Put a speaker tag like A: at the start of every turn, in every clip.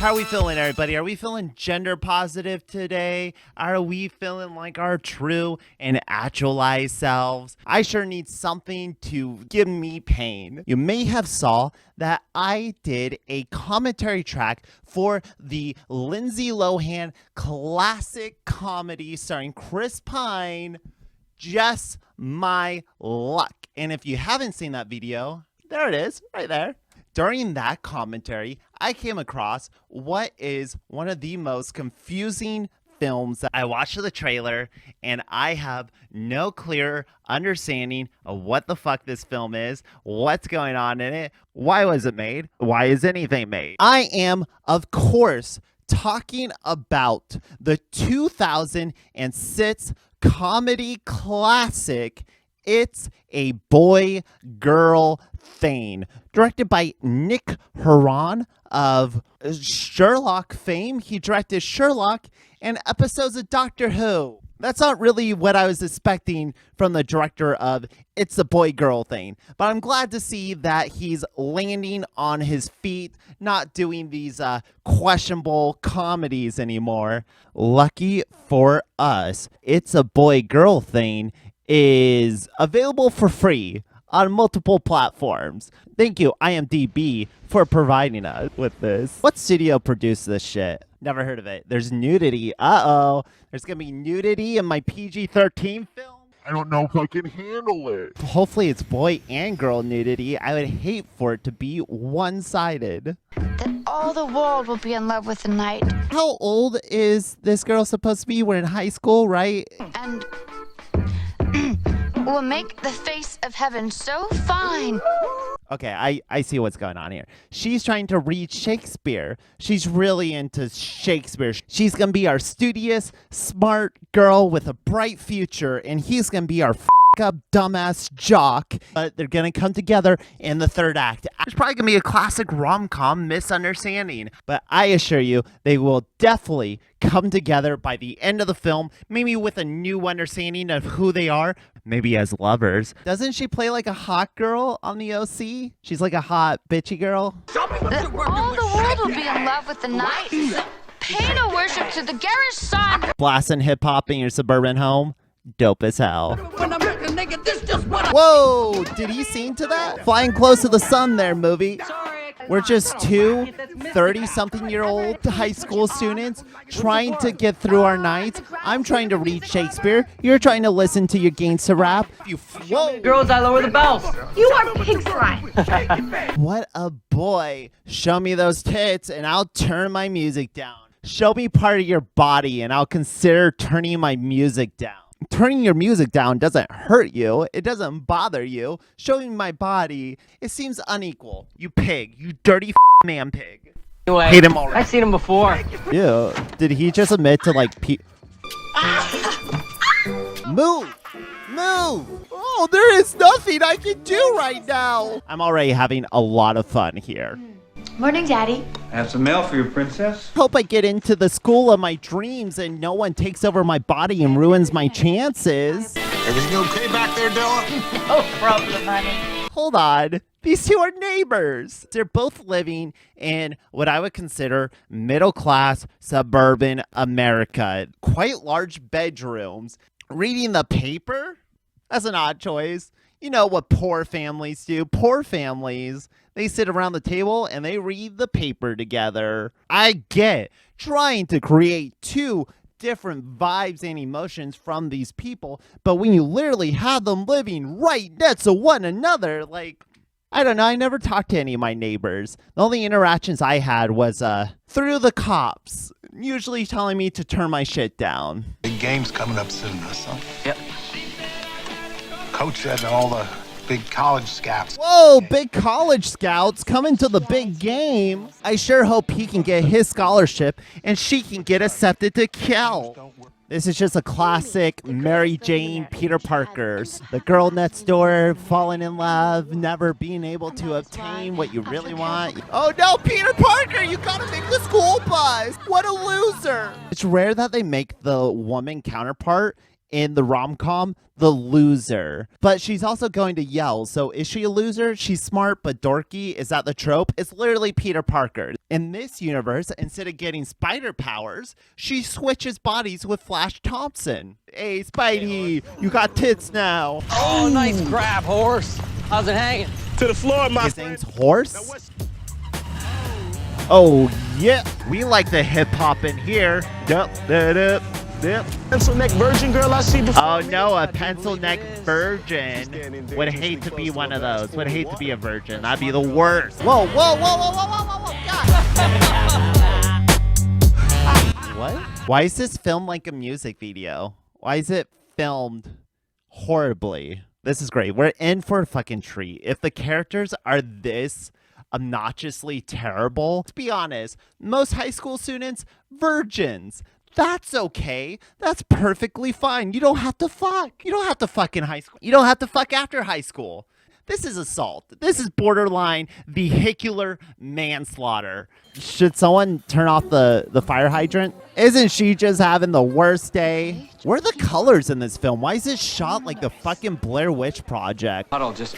A: How are we feeling, everybody? Are we feeling gender positive today? Are we feeling like our true and actualized selves? I sure need something to give me pain. You may have saw that I did a commentary track for the Lindsay Lohan classic comedy starring Chris Pine, Just My Luck. And if you haven't seen that video, there it is, right there. During that commentary, I came across what is one of the most confusing films that I watched the trailer, and I have no clear understanding of what the fuck this film is, what's going on in it, why was it made, why is anything made. I am, of course, talking about the 2006 comedy classic, It's a Boy-Girl Thing, directed by Nick Huron of Sherlock fame. He directed Sherlock and episodes of Doctor Who. That's not really what I was expecting from the director of It's a Boy-Girl Thing, but I'm glad to see that he's landing on his feet, not doing these questionable comedies anymore. Lucky for us, It's a Boy-Girl Thing is available for free on multiple platforms. Thank you, IMDb, for providing us with this. What studio produced this shit? Never heard of it. There's nudity. Uh-oh. There's gonna be nudity in my PG-13 film?
B: I don't know if I can handle it.
A: Hopefully it's boy and girl nudity. I would hate for it to be one-sided.
C: That all the world will be in love with tonight.
A: How old is this girl supposed to be? We're in high school, right?
C: And will make the face of heaven so fine.
A: Okay, I see what's going on here. She's trying to read Shakespeare. She's really into Shakespeare. She's going to be our studious, smart girl with a bright future, and he's going to be our up dumbass jock. But they're going to come together in the third act. It's probably going to be a classic rom-com misunderstanding, but I assure you they will definitely come together by the end of the film, maybe with a new understanding of who they are, maybe as lovers. Doesn't she play like a hot girl on the OC? She's like a hot bitchy girl.
C: That all the world will be in love with the night. Pay no worship to the garish sun.
A: Blasting hip-hop in your suburban home. Dope as hell. Whoa! Did he sing to that? Flying Close to the Sun there, movie. We're just two 30-something-year-old high school students trying to get through our nights. I'm trying to read Shakespeare. You're trying to listen to your gangsta rap. Whoa!
D: Girls, I lower the bells.
E: You are pig slime.
A: What a boy. Show me those tits and I'll turn my music down. Show me part of your body and I'll consider turning my music down. Turning your music down doesn't hurt you. It doesn't bother you. Showing my body, it seems unequal. You pig. You dirty man pig.
D: Anyway,
A: hate him already.
D: I've seen him before.
A: Ew. Did he just admit to like Move! Move! Oh, there is nothing I can do right now. I'm already having a lot of fun here.
E: Morning, Daddy.
F: I have some mail for you, princess.
A: Hope I get into the school of my dreams and no one takes over my body and ruins my chances.
B: Everything okay back there, Dylan?
E: No problem, honey.
A: Hold on. These two are neighbors. They're both living in what I would consider middle-class suburban America. Quite large bedrooms. Reading the paper? That's an odd choice. You know what poor families do. Poor families, they sit around the table and they read the paper together. I get trying to create two different vibes and emotions from these people, but when you literally have them living right next to one another, like, I don't know, I never talked to any of my neighbors. The only interactions I had was through the cops, usually telling me to turn my shit down.
B: Big game's coming up soon, son.
D: Yep.
B: Coach said all the big college scouts.
A: Whoa, big college scouts coming to the big game. I sure hope he can get his scholarship and she can get accepted to Cal. This is just a classic Mary Jane Peter Parker's. The girl next door falling in love, never being able to obtain what you really want. Oh no, Peter Parker, you gotta make the school bus. What a loser. It's rare that they make the woman counterpart in the rom-com, the loser. But she's also going to Yale, so is she a loser? She's smart but dorky. Is that the trope? It's literally Peter Parker. In this universe, instead of getting spider powers, she switches bodies with Flash Thompson. Hey, Spidey, you got tits now.
D: Oh, nice grab, horse. How's it hanging?
G: To the floor, my
A: His name's Horse? Oh, yeah. We like the hip-hop in here. Yep.
G: pencil neck virgin girl I see before.
A: Oh no, a pencil neck virgin. Would hate to be one of those. Would hate to be a virgin. That'd be the worst. Whoa, whoa, whoa, whoa, whoa, whoa, whoa, God. What? Why is this filmed like a music video? Why is it filmed horribly? This is great. We're in for a fucking treat. If the characters are this obnoxiously terrible, let's be honest, most high school students, virgins. That's okay. That's perfectly fine. You don't have to fuck. You don't have to fuck in high school. You don't have to fuck after high school. This is assault. This is borderline vehicular manslaughter. Should someone turn off the fire hydrant? Isn't she just having the worst day? Where are the colors in this film? Why is it shot like the fucking Blair Witch Project?
D: Puddle just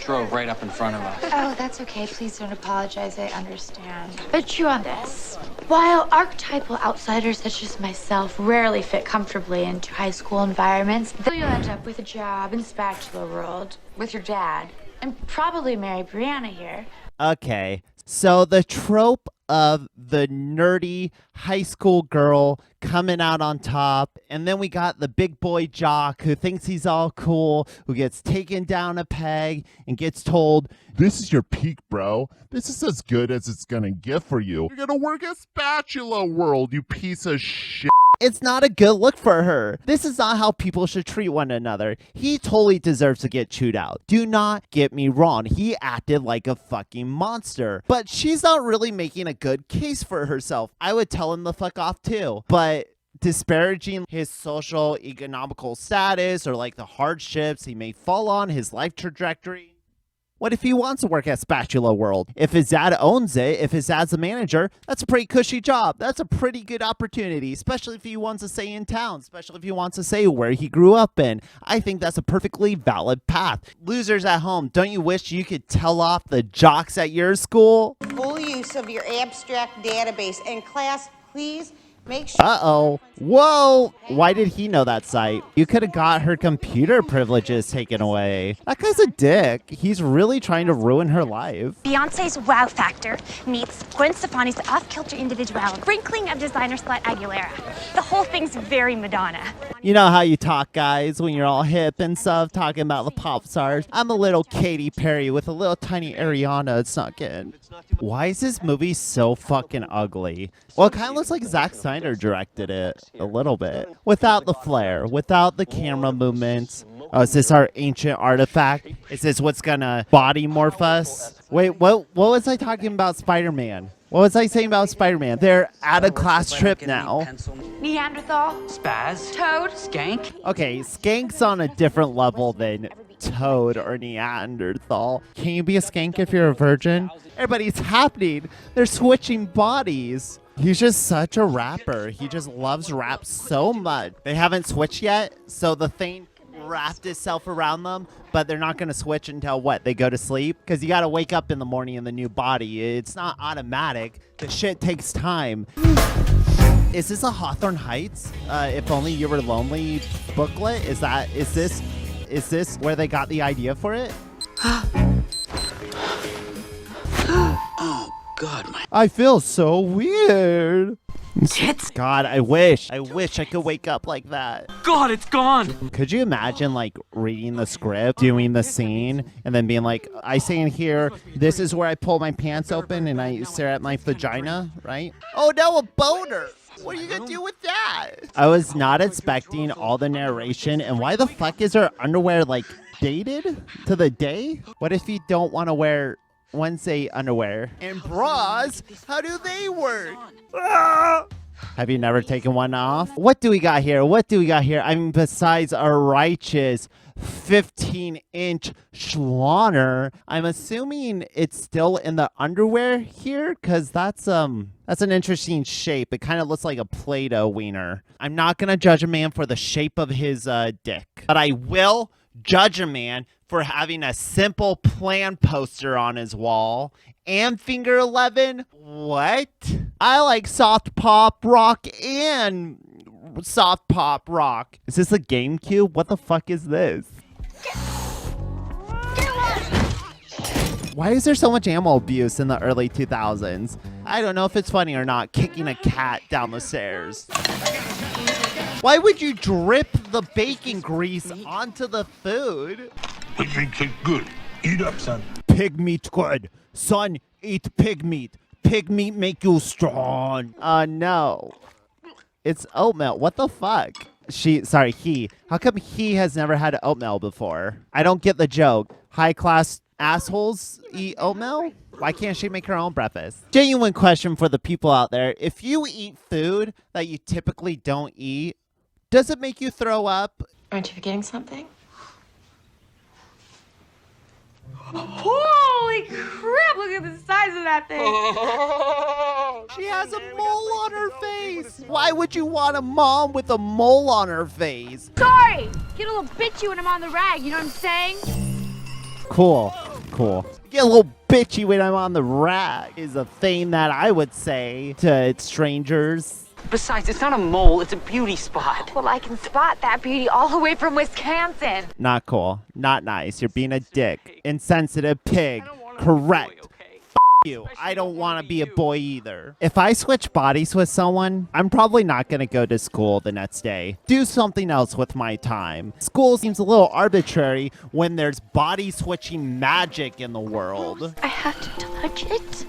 D: drove right up in front of us.
E: Oh, that's okay. Please don't apologize. I understand. But true on this. While archetypal outsiders such as myself rarely fit comfortably into high school environments, you'll end up with a job in Spatula World with your dad and probably marry Brianna here.
A: Okay, so the trope of the nerdy high school girl coming out on top, and then we got the big boy jock who thinks he's all cool, who gets taken down a peg and gets told,
H: "This is your peak, bro. This is as good as it's gonna get for you. You're gonna work at Spatula World, you piece of shit."
A: it's not a good look for her. This is not how people should treat one another. He totally deserves to get chewed out. Do not get me wrong. He acted like a fucking monster. But she's not really making a good case for herself. I would tell him the fuck off too. But disparaging his social economical status or like the hardships he may fall on, his life trajectory. What if he wants to work at Spatula World? If his dad owns it, if his dad's a manager, that's a pretty cushy job. That's a pretty good opportunity, especially if he wants to stay in town, especially if he wants to say where he grew up in. I think that's a perfectly valid path. Losers at home, don't you wish you could tell off the jocks at your school?
I: Full use of your abstract database. And class, please make sure.
A: Uh-oh. Whoa! Why did he know that site? You could have got her computer privileges taken away. That guy's a dick. He's really trying to ruin her life.
J: Beyonce's wow factor meets Gwen Stefani's off-kilter individuality, sprinkling of designer slut Aguilera. The whole thing's very Madonna.
A: You know how you talk, guys, when you're all hip and stuff, talking about the pop stars. I'm a little Katy Perry with a little tiny Ariana. It's not good. Why is this movie so fucking ugly? Well, it kind of looks like Zack Snyder directed it. A little bit. Without the flair, without the camera movements. Oh, is this our ancient artifact? Is this what's gonna body morph us? Wait, what was I talking about Spider-Man? What was I saying about Spider-Man? They're at a class trip now.
E: Neanderthal?
D: Spaz?
E: Toad?
D: Skank?
A: Okay, Skank's on a different level than Toad or Neanderthal. Can you be a skank if you're a virgin? Everybody's happening. They're switching bodies. He's just such a rapper. He just loves rap so much. They haven't switched yet, so the thing wrapped itself around them, but they're not going to switch until what? They go to sleep? Because you got to wake up in the morning in the new body. It's not automatic. The shit takes time. Is this a Hawthorne Heights? If Only You Were Lonely booklet? Is this where they got the idea for it?
D: Oh, God, my...
A: I feel so weird. God, I wish I could wake up like that.
D: God, it's gone!
A: Could you imagine, like, reading the script, doing the scene, and then being like, I say in here, this is where I pull my pants open and I stare at my vagina, right? Oh no, a boner! What are you gonna do with that? I was not expecting all the narration, and why the fuck is her underwear, like, dated to the day? What if you don't want to wear Wednesday underwear? And bras, how do they work? Ah! Have you never taken one off? What do we got here? What do we got here? I mean, besides a righteous 15-inch schlonner, I'm assuming it's still in the underwear here, because that's an interesting shape. It kind of looks like a Play-Doh wiener. I'm not gonna judge a man for the shape of his dick, but I will judge a man for having a simple plan poster on his wall and finger 11. What? I like soft pop rock and soft pop rock. Is this a GameCube? What the fuck is this? Why is there so much animal abuse in the early 2000s? I don't know if it's funny or not, kicking a cat down the stairs. Why would you drip the bacon grease onto the food?
B: Pig meat tastes good. Eat up, son.
A: Pig meat's good. Son, eat pig meat. Pig meat make you strong. No. It's oatmeal. What the fuck? He. How come he has never had oatmeal before? I don't get the joke. High class assholes eat oatmeal? Why can't she make her own breakfast? Genuine question for the people out there. If you eat food that you typically don't eat, does it make you throw up?
E: Aren't you forgetting something?
J: Holy crap, look at the size of that thing.
A: She has a mole on her face. Why would you want a mom with a mole on her face?
J: Sorry, get a little bitchy when I'm on the rag, you know what I'm saying?
A: Cool. Get a little bitchy when I'm on the rag is a thing that I would say to strangers.
D: Besides, it's not a mole, it's a beauty spot.
J: Well, I can spot that beauty all the way from Wisconsin.
A: Not cool. Not nice. You're being a dick. Insensitive pig. Correct. You. I don't want to be a boy either. If I switch bodies with someone, I'm probably not going to go to school the next day. Do something else with my time. School seems a little arbitrary when there's body switching magic in the world.
E: I have to touch it.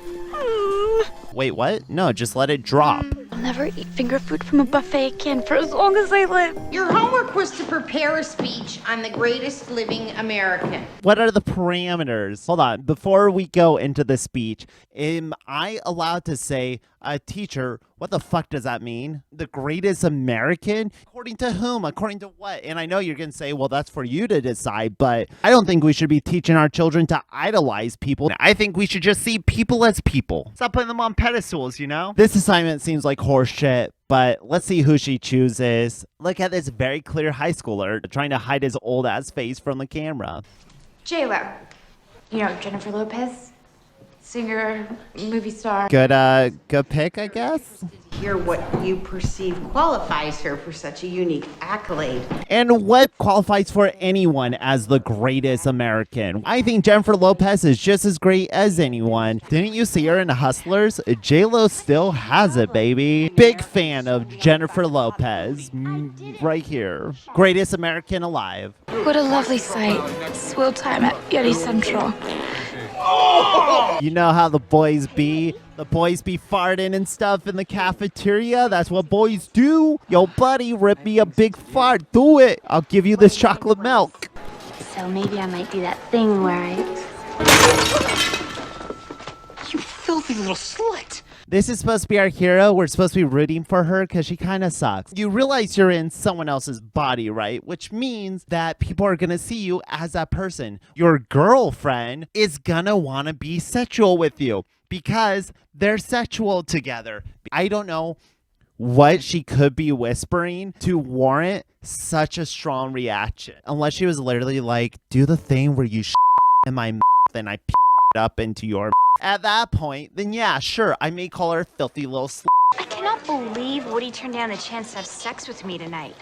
A: Wait, what? No, just let it drop.
E: I'll never eat finger food from a buffet again for as long as I live.
I: Your homework was to prepare a speech on the greatest living American.
A: What are the parameters? Hold on. Before we go into the speech, am I allowed to say, teacher, what the fuck does that mean? The greatest American? According to whom? According to what? And I know you're going to say, well, that's for you to decide, but I don't think we should be teaching our children to idolize people. I think we should just see people as people. Stop putting them on pedestals, you know? This assignment seems like horseshit, but let's see who she chooses. Look at this very clear high schooler trying to hide his old ass face from the camera.
E: J-Lo. You know, Jennifer Lopez? Singer, movie star.
A: Good pick, I guess.
I: Hear what you perceive qualifies her for such a unique accolade.
A: And what qualifies for anyone as the greatest American? I think Jennifer Lopez is just as great as anyone. Didn't you see her in Hustlers? J-Lo still has it, baby. Big fan of Jennifer Lopez. Right here. Greatest American alive.
E: What a lovely sight. Swill time at Yeti Central.
A: You know how the boys be? The boys be farting and stuff in the cafeteria. That's what boys do. Yo, buddy, rip me a big fart. Do it. I'll give you this chocolate milk.
J: So maybe I might do that thing where I...
D: You filthy little slut.
A: This is supposed to be our hero. We're supposed to be rooting for her because she kind of sucks. You realize you're in someone else's body, right? Which means that people are going to see you as that person. Your girlfriend is going to want to be sexual with you because they're sexual together. I don't know what she could be whispering to warrant such a strong reaction. Unless she was literally like, do the thing where you in my mouth and I it up into your At that point, then yeah, sure, I may call her filthy little
J: I cannot believe Woody turned down the chance to have sex with me tonight.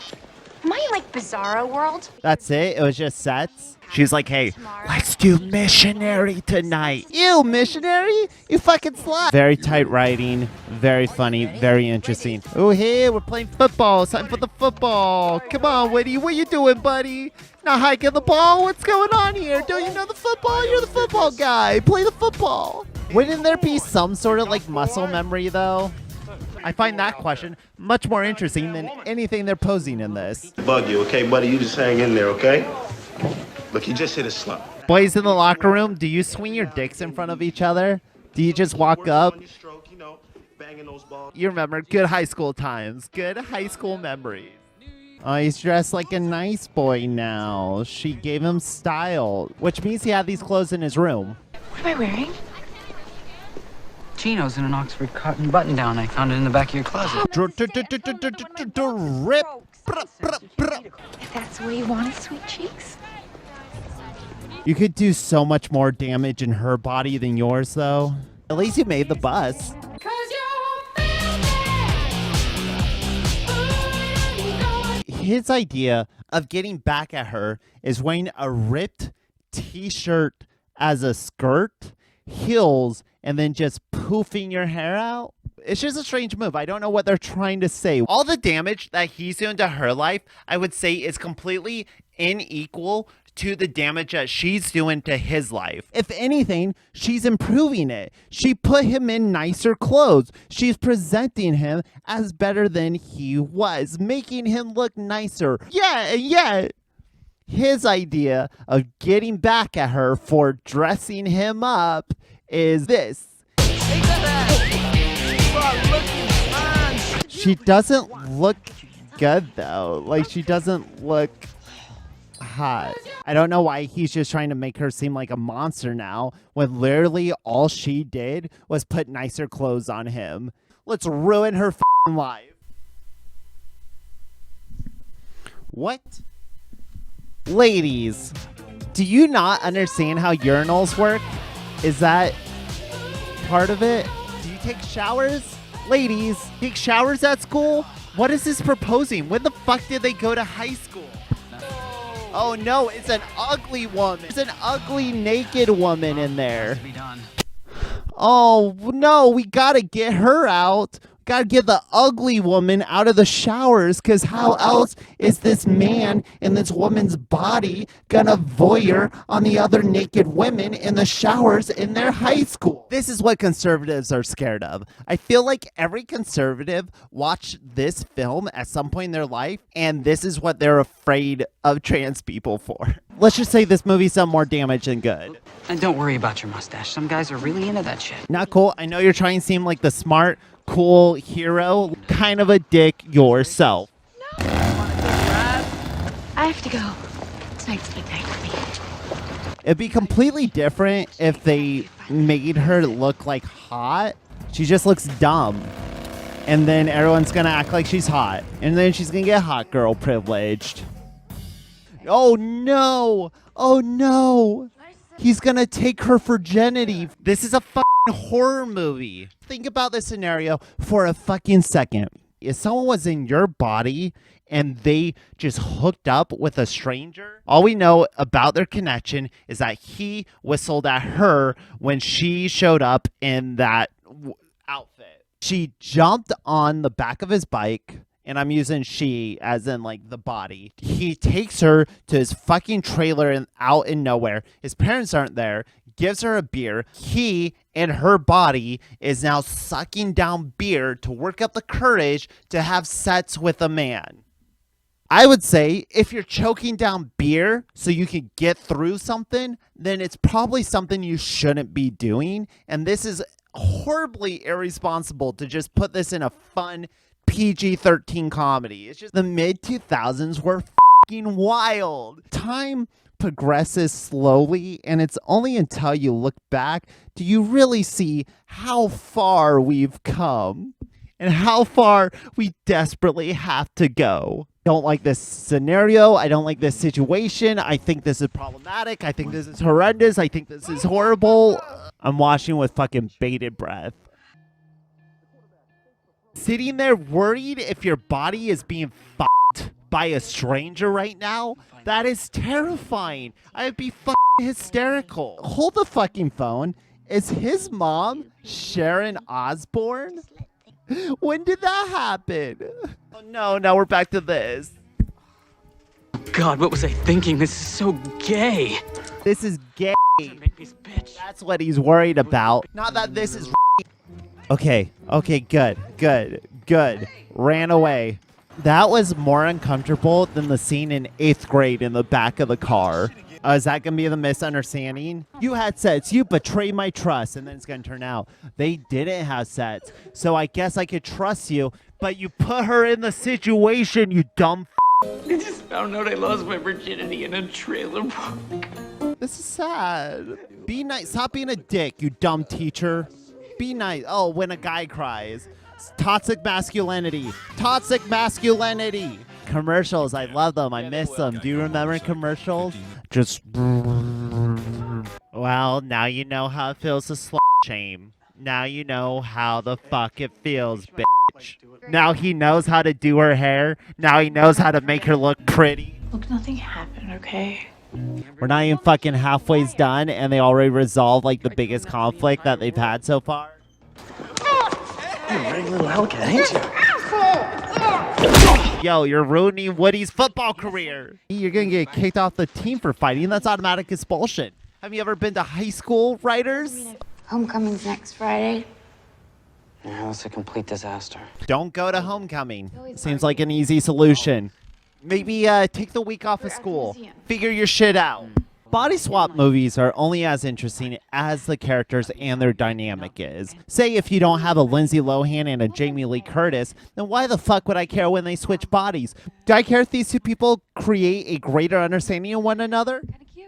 J: Am I in, like, Bizarro World?
A: That's it? It was just sets? She's like, hey, let's do missionary tonight. Ew, missionary? You fucking slut. Very tight writing, very funny, very interesting. Oh, hey, we're playing football. It's time for the football. Come on, Woody, what you doing, buddy? Not hiking the ball? What's going on here? Don't you know the football? You're the football guy. Play the football. Wouldn't there be some sort of, like, muscle memory, though? I find that question much more interesting than anything they're posing in this.
G: Bug you, okay, buddy? You just hang in there, okay? Look, you just hit a slump.
A: Boys in the locker room, do you swing your dicks in front of each other? Do you just walk up? You remember good high school times, good high school memories. Oh, he's dressed like a nice boy now. She gave him style, which means he had these clothes in his room.
E: What am I wearing?
D: Chinos in an Oxford cotton button-down. I found it in the back of your closet.
A: Rip.
E: If that's the way you want it, sweet cheeks.
A: You could do so much more damage in her body than yours, though. At least you made the bus. His idea of getting back at her is wearing a ripped t-shirt as a skirt, heels, and then just poofing your hair out. It's just a strange move. I don't know what they're trying to say. All the damage that he's doing to her life, I would say, is completely unequal to the damage that she's doing to his life. If anything, she's improving it. She put him in nicer clothes. She's presenting him as better than he was, making him look nicer. Yeah. His idea of getting back at her for dressing him up is this. She doesn't look good, though. Like, she doesn't look hot. I don't know why he's just trying to make her seem like a monster now, when literally all she did was put nicer clothes on him. Let's ruin her f***ing life. What? Ladies, do you not understand how urinals work? Is that part of it? Do you take showers? Ladies, take showers at school? What is this proposing? When the fuck did they go to high school? Oh no, it's an ugly woman. It's an ugly naked woman in there. Oh no, we gotta get her out. Gotta get the ugly woman out of the showers, because how else is this man in this woman's body gonna voyeur on the other naked women in the showers in their high school? This is what conservatives are scared of. I feel like every conservative watched this film at some point in their life, and this is what they're afraid of trans people for. Let's just say this movie's done more damage than good.
D: And don't worry about your mustache. Some guys are really into that shit.
A: Not cool. I know you're trying to seem like the smart, cool hero, kind of a dick yourself.
E: No. I have to go. Tonight's big night for me.
A: It'd be completely different if they made her look like hot. She just looks dumb. And then everyone's gonna act like she's hot. And then she's gonna get hot girl privileged. Oh no! Oh no! He's gonna take her virginity. This is a horror movie. Think about this scenario for a fucking second. If someone was in your body and they just hooked up with a stranger, all we know about their connection is that he whistled at her when she showed up in that outfit. She jumped on the back of his bike, and I'm using she as in like the body. He takes her to his fucking trailer and out in nowhere. His parents aren't there. Gives her a beer. He, in her body, is now sucking down beer to work up the courage to have sex with a man. I would say if you're choking down beer so you can get through something, then it's probably something you shouldn't be doing. And this is horribly irresponsible to just put this in a fun PG-13 comedy. It's just the mid-2000s were fucking wild. Time progresses slowly, and it's only until you look back do you really see how far we've come and how far we desperately have to go. Don't like this scenario. I don't like this situation. I think this is problematic. I think this is horrendous. I think this is horrible. I'm watching with fucking bated breath. Sitting there worried if your body is being fucked by a stranger right now? That is terrifying. I'd be fucking hysterical. Hold the fucking phone. Is his mom Sharon Osbourne? When did that happen? Oh no, now we're back to this.
D: God, what was I thinking? This is so gay.
A: This is gay. That's what he's worried about. Not that this is. Okay, good. Ran away. That was more uncomfortable than the scene in 8th grade in the back of the car. Is that going to be the misunderstanding? You had sex. You betrayed my trust. And then it's going to turn out they didn't have sex. So I guess I could trust you, but you put her in the situation, you dumb
D: I just found out I lost my virginity in a trailer park.
A: This is sad. Be nice. Stop being a dick, you dumb teacher. Be nice. Oh, when a guy cries. It's toxic masculinity. Toxic masculinity. Commercials. I love them. I miss them. Do you remember commercials? Just. Well, now you know how it feels to slut shame. Now you know how the fuck it feels, bitch. Now he knows how to do her hair. Now he knows how to make her look pretty.
E: Look, nothing happened, okay?
A: We're not even fucking halfway done, and they already resolved like the biggest conflict that they've had so far.
G: You're a regular little hellcat, ain't you?
A: Yo, you're ruining Woody's football career. You're gonna get kicked off the team for fighting. That's automatic expulsion. Have you ever been to high school, writers?
E: Homecoming's next Friday.
D: Yeah, that's a complete disaster.
A: Don't go to homecoming. Seems like an easy solution. Maybe take the week off of school. Figure your shit out. Body swap movies are only as interesting as the characters and their dynamic is. Say if you don't have a Lindsay Lohan and a Jamie Lee Curtis, then why the fuck would I care when they switch bodies? Do I care if these two people create a greater understanding of one another?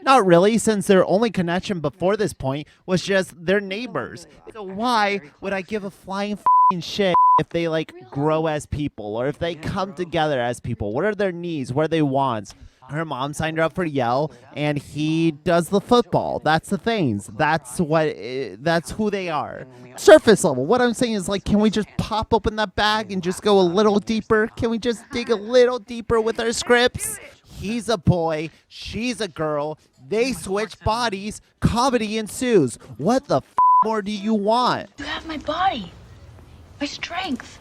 A: Not really, since their only connection before this point was just their neighbors. So why would I give a flying f***ing shit if they like grow as people or if they come together as people? What are their needs? What are their wants? Her mom signed her up for Yale, and he does the football. That's the things. That's who they are. Surface level. What I'm saying is, like, can we just pop open that bag and just go a little deeper? Can we just dig a little deeper with our scripts? He's a boy. She's a girl. They switch bodies. Comedy ensues. What the f*** more do you want?
E: You have my body, my strength.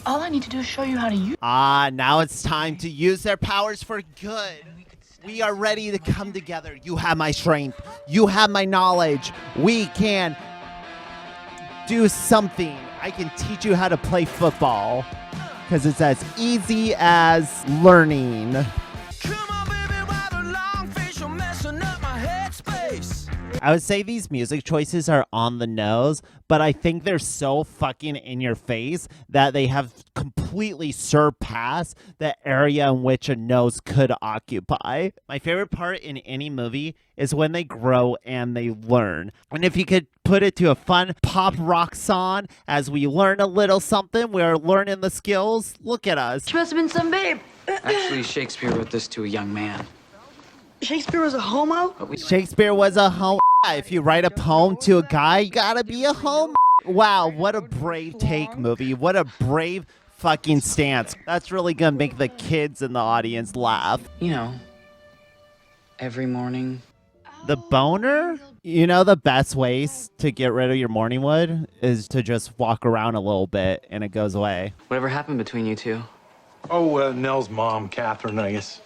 E: All I need to do is show you how to use.
A: Now it's time to use their powers for good. We are ready to come together. You have my strength. You have my knowledge. We can do something. I can teach you how to play football because it's as easy as learning. I would say these music choices are on the nose, but I think they're so fucking in your face that they have completely surpassed the area in which a nose could occupy. My favorite part in any movie is when they grow and they learn. And if you could put it to a fun pop rock song as we learn a little something, we're learning the skills. Look at us.
E: She must have been some babe.
D: Actually, Shakespeare wrote this to a young man.
E: Shakespeare was a homo?
A: Shakespeare was a homo. If you write a poem to a guy, you gotta be a homo. Wow, what a brave take, movie. What a brave fucking stance. That's really gonna make the kids in the audience laugh.
D: You know, every morning.
A: The boner? You know the best ways to get rid of your morning wood is to just walk around a little bit and it goes away.
D: Whatever happened between you two?
B: Oh, Nell's mom, Catherine, I guess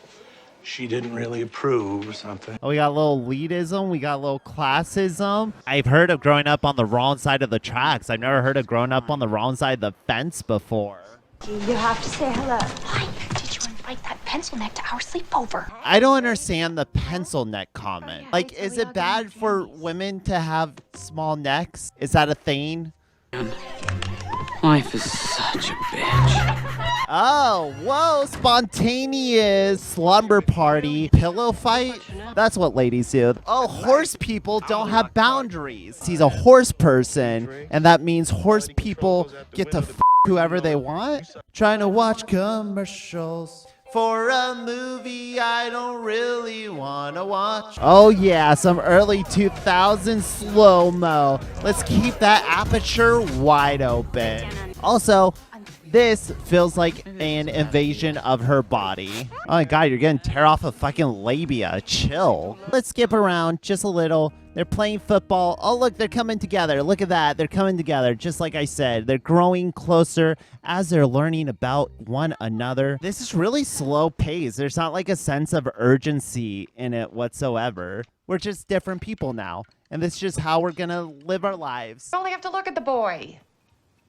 B: she didn't really approve or something.
A: Oh, we got a little elitism. We got a little classism. I've heard of growing up on the wrong side of the tracks. I've never heard of growing up on the wrong side of the fence before.
E: You have to say hello.
J: Why did you invite that pencil neck to our sleepover?
A: I don't understand the pencil neck comment. Like, is it bad for women to have small necks? Is that a thing?
D: Life is such a bitch.
A: Oh, whoa, spontaneous slumber party, pillow fight. That's what ladies do. Oh, horse people don't have boundaries. He's a horse person, and that means horse people get to f whoever they want. Trying to watch commercials for a movie I don't really want to watch. Oh yeah, some early 2000s slow-mo. Let's keep that aperture wide open. Also, this feels like an invasion of her body. Oh my god, you're gonna tear off a fucking labia. Chill. Let's skip around just a little. They're playing football. Oh, look, they're coming together. Look at that. They're coming together. Just like I said, they're growing closer as they're learning about one another. This is really slow pace. There's not like a sense of urgency in it whatsoever. We're just different people now. And this is just how we're gonna live our lives.
K: You only have to look at the boy.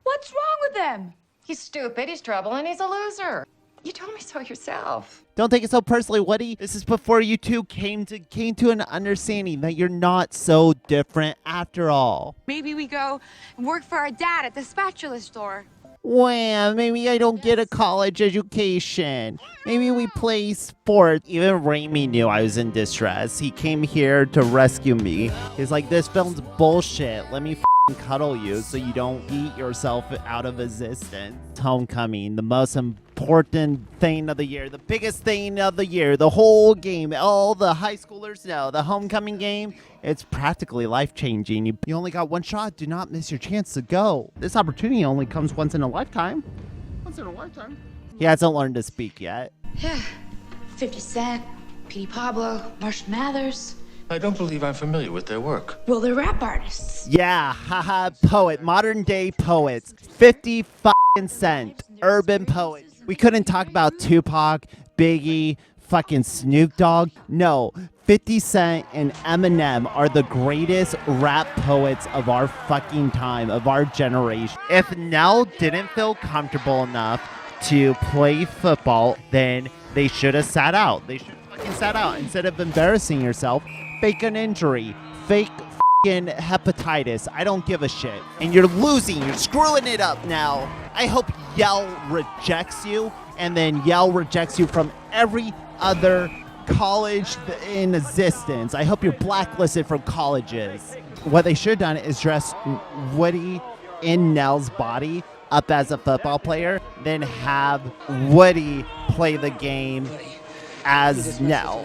E: What's wrong with them?
K: He's stupid, he's trouble, and he's a loser. You told me so yourself.
A: Don't take it so personally, Woody. This is before you two came to an understanding that you're not so different after all.
C: Maybe we go work for our dad at the spatula store.
A: Well, maybe I don't get a college education. Maybe we play sports. Even Raimi knew I was in distress. He came here to rescue me. He's like, this film's bullshit. Let me cuddle you so you don't eat yourself out of existence. Homecoming, the most important thing of the year, the biggest thing of the year, the whole game. All the high schoolers know the homecoming game, it's practically life-changing. You only got one shot. Do not miss your chance to go. This opportunity only comes once in a lifetime. Once in a lifetime. He hasn't learned to speak yet.
E: Yeah. 50 Cent, Petey Pablo, Marshall Mathers.
G: I don't believe I'm familiar with their work.
E: Well, they're rap artists.
A: Yeah, haha, poet, modern day poets. 50 Cent, urban poet. We couldn't talk about Tupac, Biggie, fucking Snoop Dogg. No, 50 Cent and Eminem are the greatest rap poets of our fucking time, of our generation. If Nell didn't feel comfortable enough to play football, then they should have sat out. They should have fucking sat out instead of embarrassing yourself. Fake an injury, fake fucking hepatitis. I don't give a shit. And you're losing. You're screwing it up now. I hope Yale rejects you, and then Yale rejects you from every other college in existence. I hope you're blacklisted from colleges. What they should have done is dress Woody in Nell's body up as a football player, then have Woody play the game as Nell.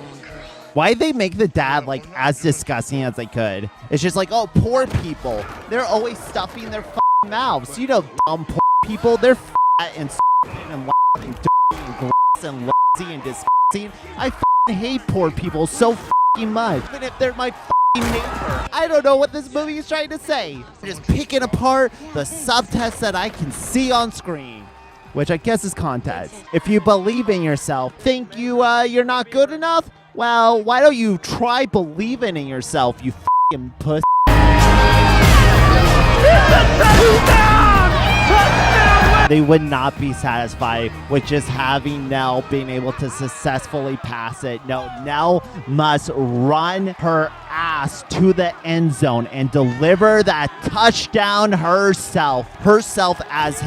A: Why'd they make the dad like as disgusting as they could? It's just like, oh, poor people. They're always stuffing their fucking mouths. You know, dumb poor people. They're fat and stupid and loud and dirty and gross and lazy and disgusting. I fucking hate poor people so fucking much. Even if they're my fucking neighbor. I don't know what this movie is trying to say. Just picking apart the subtext that I can see on screen, which I guess is context. If you believe in yourself, think you're not good enough? Well, why don't you try believing in yourself, you f***ing puss? They would not be satisfied with just having Nell being able to successfully pass it. No, Nell must run her ass to the end zone and deliver that touchdown herself as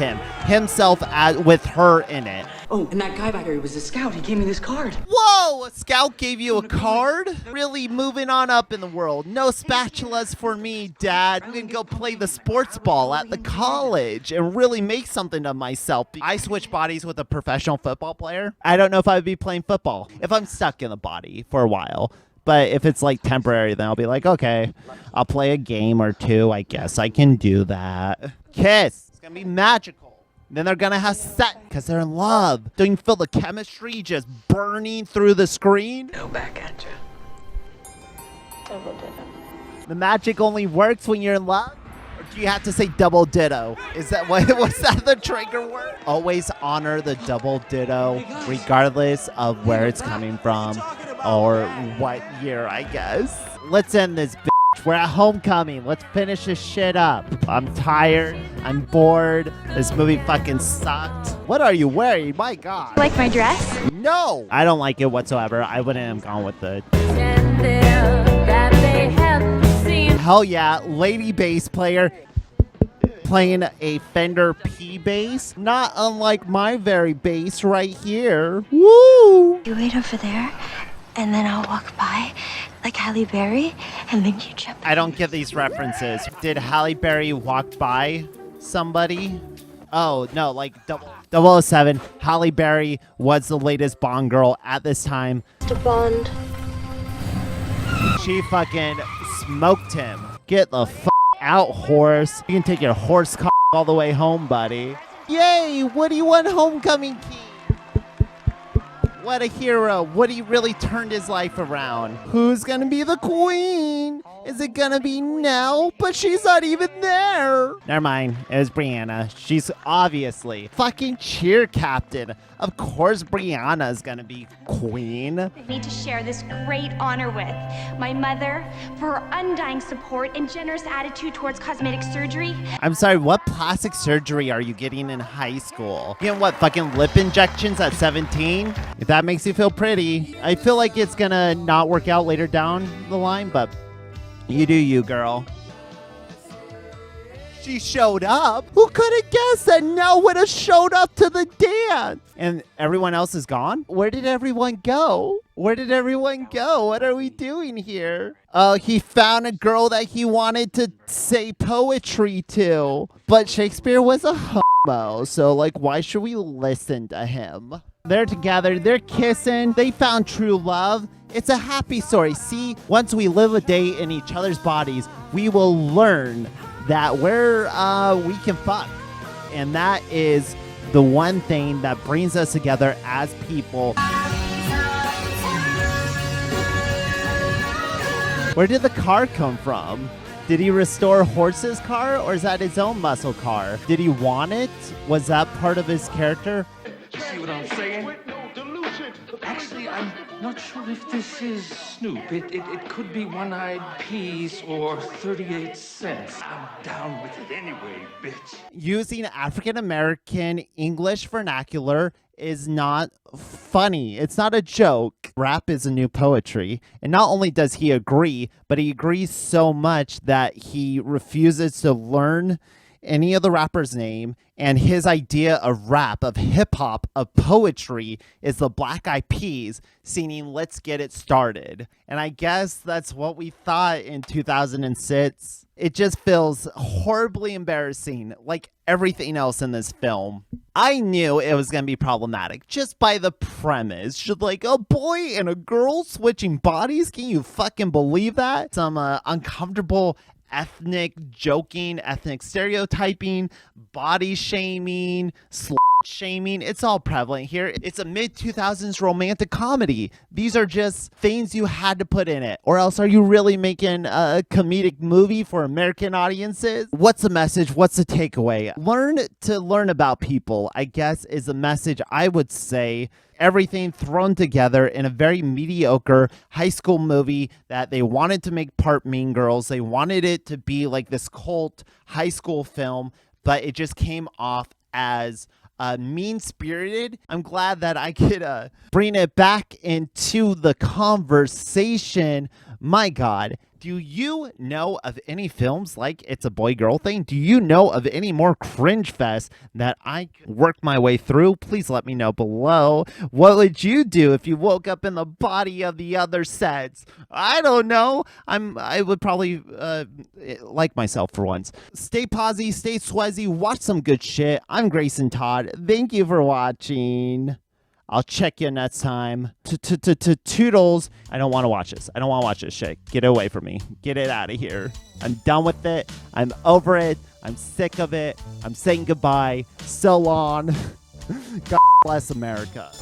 A: himself as with her in it.
K: Oh, and that guy back there was a scout. He gave me this card.
A: Whoa, a scout gave you a card? Really moving on up in the world. No spatulas for me, Dad. I'm gonna go play the sports ball at the college and really make something of myself. I switch bodies with a professional football player. I don't know if I would be playing football if I'm stuck in the body for a while. But if it's like temporary, then I'll be like, okay, I'll play a game or two. I guess I can do that. Kiss. It's gonna be magical. Then they're gonna have sex because they're in love. Don't you feel the chemistry just burning through the screen?
K: No, back at you.
A: The magic only works when you're in love? Or do you have to say double ditto? Is that was that the trigger word? Always honor the double ditto, regardless of where it's coming from or what year, I guess. Let's end this bitch. We're at homecoming. Let's finish this shit up. I'm tired. I'm bored. This movie fucking sucked. What are you wearing? My God.
J: Like my dress?
A: No. I don't like it whatsoever. I wouldn't have gone with the... Hell yeah. Lady bass player playing a Fender P bass. Not unlike my very bass right here. Woo!
J: You wait over there, and then I'll walk by like Halle Berry, and then you jump.
A: I don't get these references. Did Halle Berry walk by somebody? Oh, no, like 007. Halle Berry was the latest Bond girl at this time.
J: Mr. Bond.
A: She fucking smoked him. Get the f*** out, horse. You can take your horse all the way home, buddy. Yay, Woody won homecoming key. What a hero. Woody really turned his life around. Who's gonna be the queen? Is it gonna be Nell? But she's not even there. Never mind. It was Brianna. She's obviously fucking cheer captain. Of course Brianna's gonna be queen.
J: I need to share this great honor with my mother for her undying support and generous attitude towards cosmetic surgery.
A: I'm sorry, what plastic surgery are you getting in high school? You know what, fucking lip injections at 17? If that makes you feel pretty. I feel like it's gonna not work out later down the line, but you do you, girl. She showed up? Who could have guessed that Nell would have showed up to the dance? And everyone else is gone? Where did everyone go? Where did everyone go? What are we doing here? Oh, he found a girl that he wanted to say poetry to. But Shakespeare was a homo, so like, why should we listen to him? They're together, they're kissing, they found true love. It's a happy story. See, once we live a day in each other's bodies, we will learn that we can fuck. And that is the one thing that brings us together as people. Where did the car come from? Did he restore Horse's car, or is that his own muscle car? Did he want it? Was that part of his character?
B: You see what I'm saying? Actually, I'm not sure if this is Snoop. It could be One-Eyed Peas or 38 cents. I'm down with it anyway, bitch.
A: Using African American English vernacular is not funny. It's not a joke. Rap is a new poetry. And not only does he agree, but he agrees so much that he refuses to learn any of the rapper's name, and his idea of rap, of hip-hop, of poetry is the Black Eyed Peas singing Let's Get It Started. And I guess that's what we thought in 2006. It just feels horribly embarrassing, like everything else in this film. I knew it was going to be problematic just by the premise. Should like a boy and a girl switching bodies? Can you fucking believe that? Some uncomfortable ethnic joking, ethnic stereotyping, body shaming, shaming. It's all prevalent here. It's a mid-2000s romantic comedy. These are just things you had to put in it. Or else are you really making a comedic movie for American audiences? What's the message? What's the takeaway? Learn about people, I guess, is the message I would say. Everything thrown together in a very mediocre high school movie that they wanted to make part Mean Girls. They wanted it to be like this cult high school film, but it just came off as mean-spirited. I'm glad that I could bring it back into the conversation. My God, do you know of any films like It's a Boy-Girl Thing? Do you know of any more cringe fest that I could work my way through? Please let me know below. What would you do if you woke up in the body of the other sets? I don't know. I would probably like myself for once. Stay posy, stay swazzy, watch some good shit. I'm Grayson Todd. Thank you for watching. I'll check you next time. Toodles. I don't want to watch this. I don't want to watch this shit. Get it away from me. Get it out of here. I'm done with it. I'm over it. I'm sick of it. I'm saying goodbye. So long. God bless America.